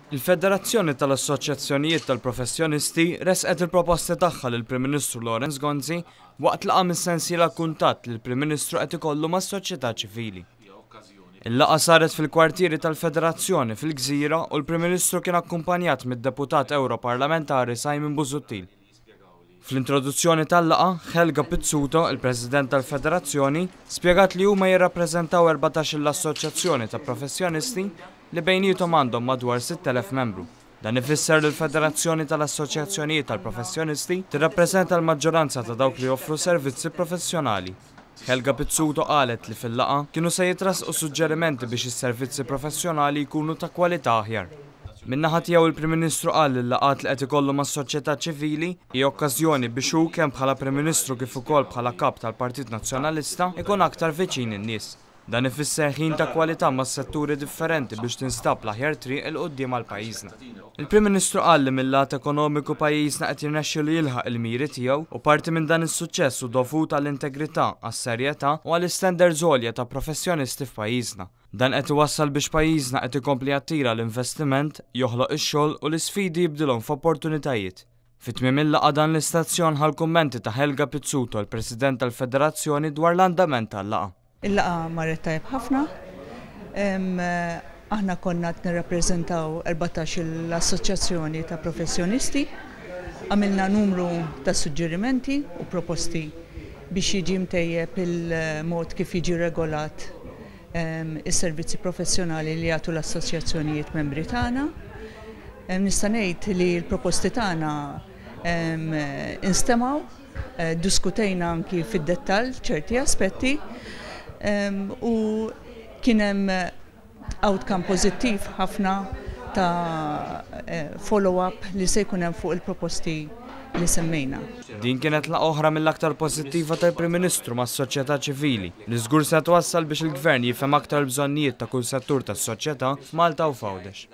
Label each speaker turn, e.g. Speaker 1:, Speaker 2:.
Speaker 1: Il-Federazzjoni tal-Assoċjazzjonijiet tal-Professjonisti resqet il-proposti tagħha lill-Prim Ministru Lawrence Gonzi waqt laqgħa mis-sensiela kuntatt li l-Prim Ministru qed ikollu mas-soċjetà ċivili. Il-laqgħa saret fil-kwartieri tal-Federazzjoni fil-Gżira u l-Prim Ministru kien akkumpanjat mid-deputat Ewroparlamentari Simon Busuttil. Fl-introduzzjoni tal-laqgħa, Helga Pizzuto, il-President tal-Federazzjoni, spjegat li huma jirrappreżentaw 14-il assoċjazzjoni ta' professjonisti li bejnietom għandhom madwar 6,000 membru. Dan ifisser li l-Federazzjoni tal-Assoċjazzjonijiet tal-Professjonisti tirrappreżenta l-maġġoranza ta' dawk li joffru servizzi professjonali. Helga Pizzuto qalet li fil-laqgħa kienu se jitrasqu suġġerimenti biex is-servizzi professjonali jkunu ta' kwalità aħjar. Min-naħa tiegħu il-Prim Ministru qal li l-laqgħat li qed ikollu mas-soċjetà ċivili hija okkażjoni biex hu kemm bħala Prim Ministru kif ukoll bħala kap tal-Partit Nazzjonalista ikun aktar viċin in-nies. Dan ifisser ħin ta' kwalità mas-setturi differenti biex tinstab l-aħjar triq il qudiem għal pajjiżna. Il-Prim Ministru qal li mill-lat ekonomiku pajjiżna qed jirnexxielu jilħaq il-miri tiegħu u parti minn dan is-suċċess hu dovut għall-integrità, għas-serjetà u għall-istandards għolja ta' professjonisti f'pajjiżna. Dan qed iwassal biex pajjiżna qed ikompli jattira l-investiment, joħloq ix-xogħol u l-isfidi jibdilhom f'opportunitajiet. Fit-tmiem il-laqgħa dan l-istazzjon ħal kummenti ta' Helga Pizzuto, il-President tal-Federazzjoni dwar l-andament tal-laqgħa.
Speaker 2: Il-laqgħa marret tajjeb ħafna. Aħna konna qed nirrappreżentaw 14 l-assoċjazzjoni ta' professjonisti. Għamilna numru ta' suġġerimenti u proposti biex jiġi mtejjeb il-mod kif jiġi regolat is-servizzi professjonali li jagħtu l-assoċjazzjonijiet membri tagħna. Nista' ngħid li l-proposti tagħna instemaw, diskutejna anki fid-dettall ċerti aspetti u kien hemm outcome pożittiv ħafna ta' follow-up li se jkun hemm fuq il-proposti li semmejna.
Speaker 1: Din kienet laqgħa oħra mill-aktar pożittiva tal-Prim Ministru mas-soċjetà ċivili li żgur se twassal biex il-Gvern jifhem aktar l-bżonnijiet ta' kull settur tas-soċjetà f'Malta u f'Għawdex.